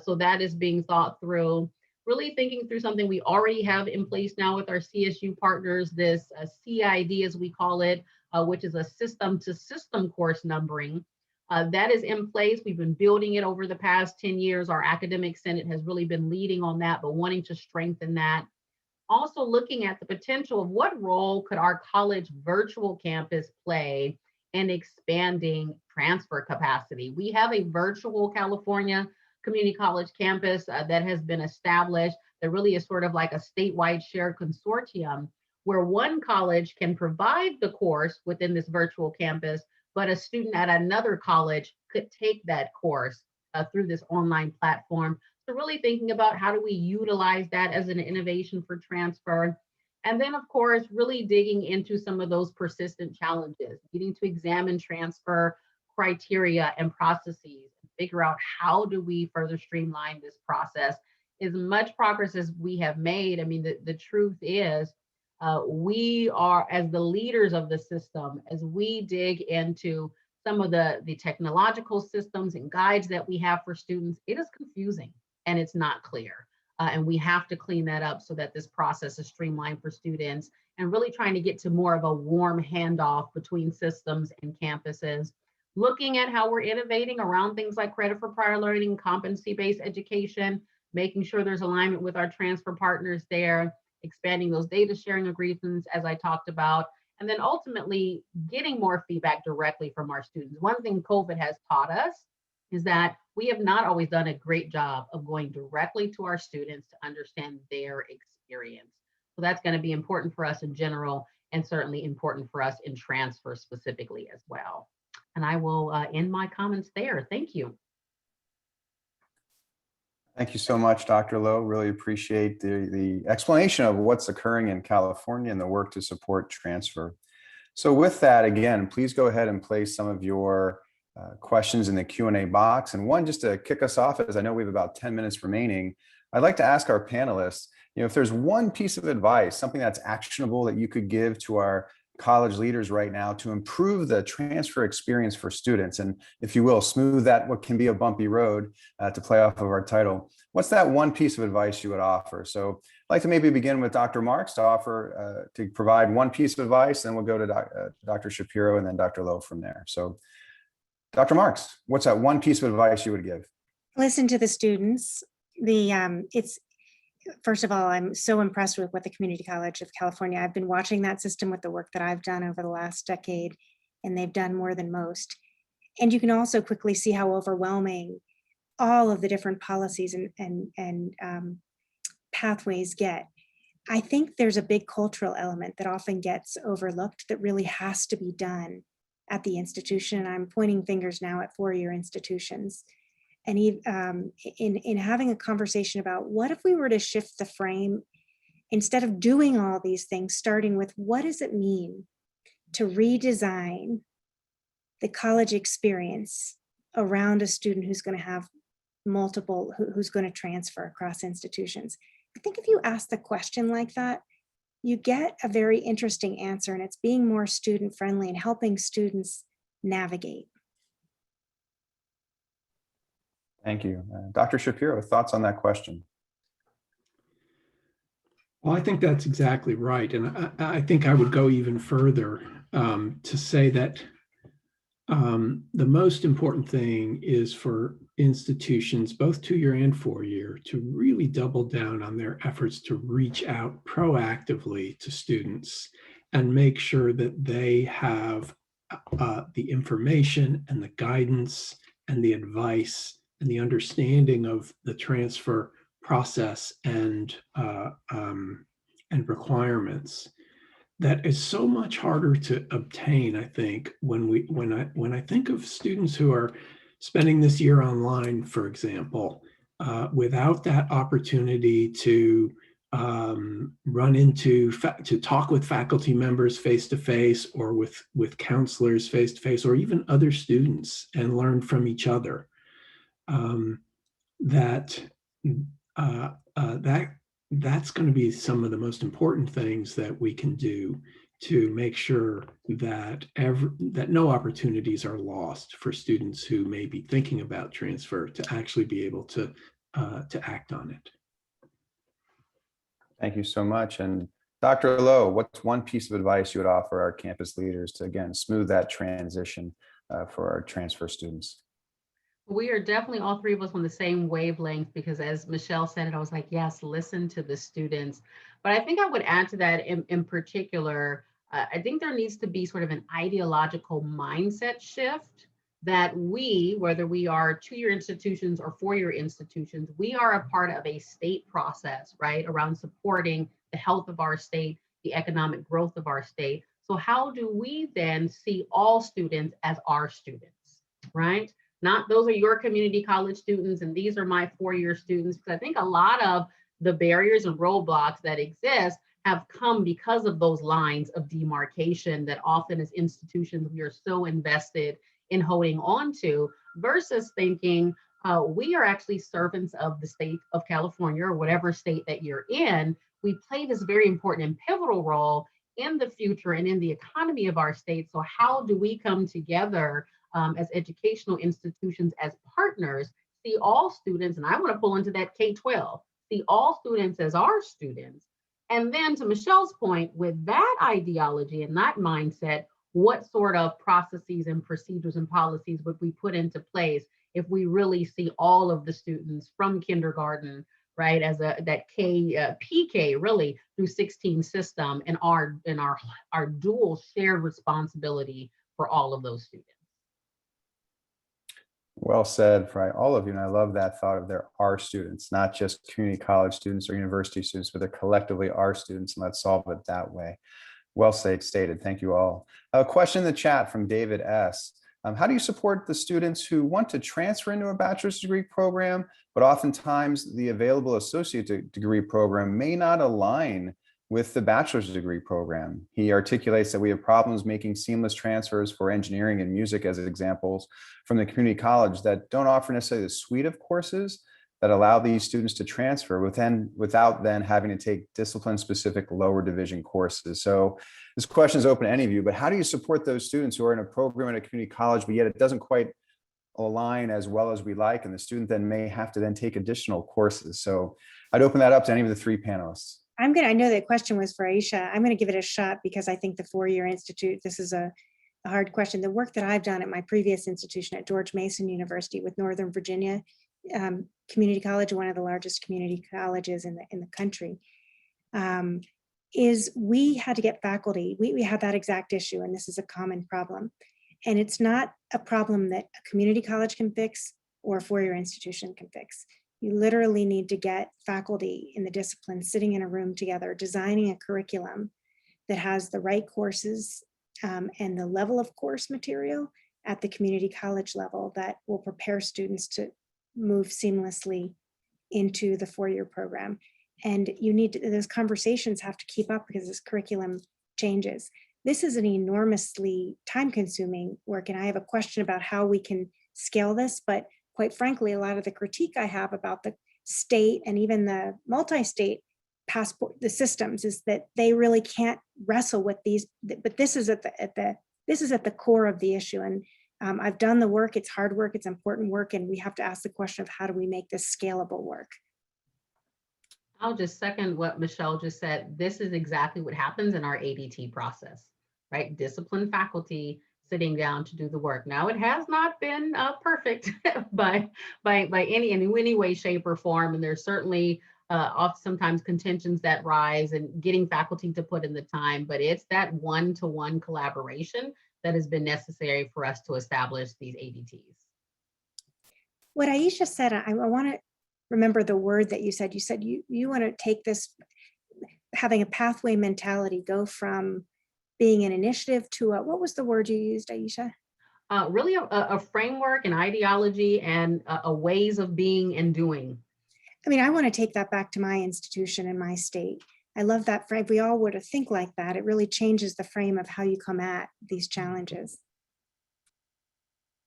Speaker 6: So that is being thought through. Really thinking through something we already have in place now with our CSU partners, this CID as we call it, which is a system to system course numbering. That is in place. We've been building it over the past 10 years. Our academic senate has really been leading on that, but wanting to strengthen that. Also looking at the potential of what role could our college virtual campus play in expanding transfer capacity. We have a virtual California community college campus that has been established. That really is sort of like a statewide shared consortium where one college can provide the course within this virtual campus, but a student at another college could take that course through this online platform. So really thinking about how do we utilize that as an innovation for transfer. And then of course, really digging into some of those persistent challenges, needing to examine transfer criteria and processes, and figure out how do we further streamline this process. As much progress as we have made, I mean, the truth is, we are, as the leaders of the system, as we dig into some of the technological systems and guides that we have for students, it is confusing and it's not clear. And we have to clean that up so that this process is streamlined for students, and really trying to get to more of a warm handoff between systems and campuses. Looking at how we're innovating around things like credit for prior learning, competency-based education, making sure there's alignment with our transfer partners there, expanding those data sharing agreements, as I talked about, and then ultimately getting more feedback directly from our students. One thing COVID has taught us is that we have not always done a great job of going directly to our students to understand their experience. So that's going to be important for us in general, and certainly important for us in transfer specifically as well. And I will end my comments there. Thank you.
Speaker 3: Thank you so much, Dr. Lowe. Really appreciate the explanation of what's occurring in California and the work to support transfer. So with that, again, please go ahead and place some of your questions in the Q&A box. And one, just to kick us off, as I know we have about 10 minutes remaining, I'd like to ask our panelists, if there's one piece of advice, something that's actionable that you could give to our college leaders right now to improve the transfer experience for students, and if you will, smooth that what can be a bumpy road, to play off of our title, what's that one piece of advice you would offer? So I'd like to maybe begin with Dr. Marks to offer, to provide one piece of advice, then we'll go to Dr. Shapiro and then Dr. Lowe from there. So Dr. Marks, what's that one piece of advice you would give?
Speaker 5: Listen to the students. first of all, I'm so impressed with what the Community College of California, I've been watching that system with the work that I've done over the last decade, and they've done more than most. And you can also quickly see how overwhelming all of the different policies and pathways get. I think there's a big cultural element that often gets overlooked that really has to be done at the institution. And I'm pointing fingers now at four-year institutions. And in having a conversation about what if we were to shift the frame, instead of doing all these things, starting with what does it mean to redesign the college experience around a student who's going to have multiple, who's going to transfer across institutions. I think if you ask the question like that, you get a very interesting answer, and it's being more student friendly and helping students navigate.
Speaker 3: Thank you. Dr. Shapiro, thoughts on that question?
Speaker 4: Well, I think that's exactly right. And I think I would go even further to say that the most important thing is for institutions, both 2-year and 4-year, to really double down on their efforts to reach out proactively to students and make sure that they have the information and the guidance and the advice and the understanding of the transfer process and requirements that is so much harder to obtain. I think when I think of students who are spending this year online, for example, without that opportunity to to talk with faculty members face to face, or with counselors face to face, or even other students, and learn from each other, that's going to be some of the most important things that we can do to make sure that no opportunities are lost for students who may be thinking about transfer to actually be able to act on it.
Speaker 3: Thank you so much. And Dr. Lowe, what's one piece of advice you would offer our campus leaders to, again, smooth that transition for our transfer students?
Speaker 6: We are definitely, all three of us, on the same wavelength, because as Michelle said it, I was like, yes, listen to the students. But I think I would add to that in particular, I think there needs to be sort of an ideological mindset shift that we, whether we are 2-year institutions or 4-year institutions, we are a part of a state process, right, around supporting the health of our state, the economic growth of our state. So how do we then see all students as our students, right? Not those are your community college students and these are my 4-year students, because I think a lot of the barriers and roadblocks that exist have come because of those lines of demarcation that often as institutions we are so invested in holding on to, versus thinking we are actually servants of the state of California, or whatever state that you're in. We play this very important and pivotal role in the future and in the economy of our state. So how do we come together as educational institutions, as partners, see all students, and I want to pull into that K-12, see all students as our students. And then to Michelle's point, with that ideology and that mindset, what sort of processes and procedures and policies would we put into place if we really see all of the students from kindergarten, right, as that PK really through 16 system, and our dual shared responsibility for all of those students.
Speaker 3: Well said by all of you. And I love that thought of there are students, not just community college students or university students, but they're collectively our students, and let's solve it that way. Well stated. Thank you all. A question in the chat from David S. How do you support the students who want to transfer into a bachelor's degree program, but oftentimes the available associate degree program may not align with the bachelor's degree program? He articulates that we have problems making seamless transfers for engineering and music as examples from the community college that don't offer necessarily the suite of courses that allow these students to transfer without then having to take discipline-specific lower division courses. So this question is open to any of you, but how do you support those students who are in a program at a community college, but yet it doesn't quite align as well as we like, and the student then may have to then take additional courses? So I'd open that up to any of the three panelists.
Speaker 5: I know that question was for Aisha. I'm going to give it a shot because I think the 4-year institute, this is a hard question. The work that I've done at my previous institution at George Mason University with Northern Virginia community college, one of the largest community colleges in the country, is we had to get faculty. We had that exact issue, and this is a common problem. And it's not a problem that a community college can fix or a four-year institution can fix. You literally need to get faculty in the discipline sitting in a room together, designing a curriculum that has the right courses and the level of course material at the community college level that will prepare students to move seamlessly into the four-year program. And you need to, those conversations have to keep up because this curriculum changes. This is an enormously time-consuming work, and I have a question about how we can scale this, but quite frankly, a lot of the critique I have about the state and even the multi-state passport, the systems, is that they really can't wrestle with these, but this is at the core of the issue. And I've done the work, it's hard work, it's important work, and we have to ask the question of how do we make this scalable work?
Speaker 6: I'll just second what Michelle just said. This is exactly what happens in our ADT process, right? Disciplined faculty sitting down to do the work. Now, it has not been perfect by any way, shape, or form, and there's certainly sometimes contentions that rise and getting faculty to put in the time, but it's that one-to-one collaboration that has been necessary for us to establish these ADTs.
Speaker 5: What Aisha said, I want to remember the word that you said. You said you want to take this, having a pathway mentality, go from being an initiative to a, what was the word you used, Aisha?
Speaker 6: Really a framework, an ideology, and a ways of being and doing.
Speaker 5: I mean, I want to take that back to my institution and my state. I love that frame. If we all were to think like that, it really changes the frame of how you come at these challenges.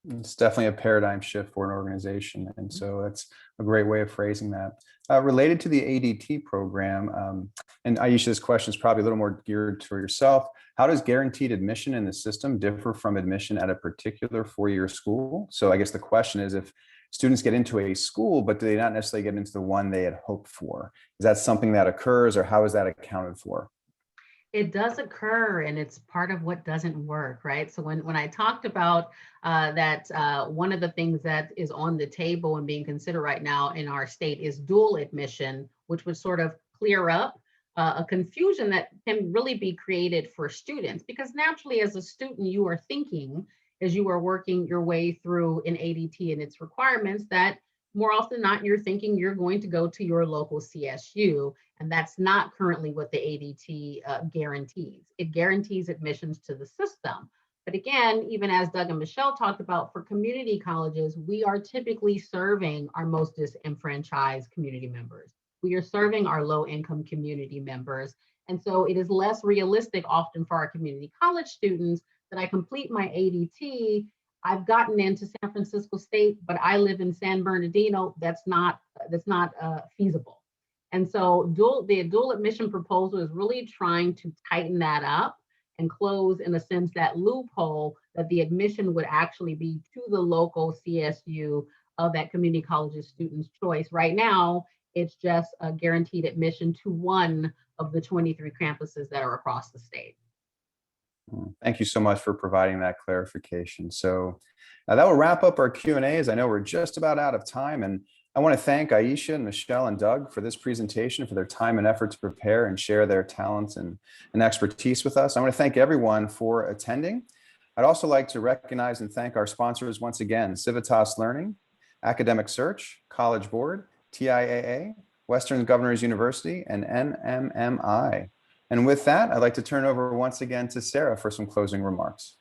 Speaker 3: It's definitely a paradigm shift for an organization. And so that's a great way of phrasing that. Related to the ADT program, and Aisha, this question is probably a little more geared to yourself. How does guaranteed admission in the system differ from admission at a particular four-year school? So I guess the question is, if students get into a school, but do they not necessarily get into the one they had hoped for? Is that something that occurs, or how is that accounted for?
Speaker 6: It does occur, and it's part of what doesn't work, right? So when I talked about that, one of the things that is on the table and being considered right now in our state is dual admission, which would sort of clear up a confusion that can really be created for students, because naturally as a student, you are thinking as you are working your way through an ADT and its requirements that more often than not, you're thinking you're going to go to your local CSU, and that's not currently what the ADT guarantees. It guarantees admissions to the system. But again, even as Doug and Michelle talked about, for community colleges, we are typically serving our most disenfranchised community members. We are serving our low-income community members. And so it is less realistic often for our community college students that I complete my ADT, I've gotten into San Francisco State, but I live in San Bernardino. That's not feasible. And so the dual admission proposal is really trying to tighten that up and close, in a sense, that loophole that the admission would actually be to the local CSU of that community college's student's choice. Right now, it's just a guaranteed admission to one of the 23 campuses that are across the state.
Speaker 3: Thank you so much for providing that clarification. So that will wrap up our Q&A, as I know we're just about out of time. And I want to thank Aisha and Michelle and Doug for this presentation, for their time and effort to prepare and share their talents and expertise with us. I want to thank everyone for attending. I'd also like to recognize and thank our sponsors once again: Civitas Learning, Academic Search, College Board, TIAA, Western Governors University, and NMMI. And with that, I'd like to turn over once again to Sarah for some closing remarks.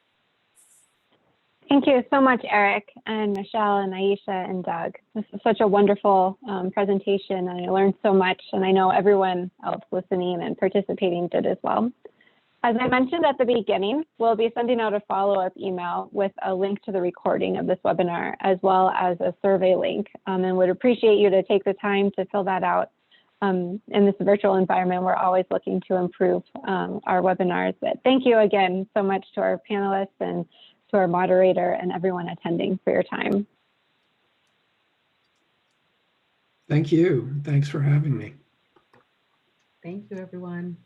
Speaker 1: Thank you so much, Eric and Michelle and Aisha and Doug. This is such a wonderful presentation, and I learned so much, and I know everyone else listening and participating did as well. As I mentioned at the beginning, we'll be sending out a follow-up email with a link to the recording of this webinar, as well as a survey link, and would appreciate you to take the time to fill that out. In this virtual environment, we're always looking to improve our webinars. But thank you again so much to our panelists and to our moderator and everyone attending for your time.
Speaker 4: Thank you. Thanks for having me.
Speaker 6: Thank you, everyone.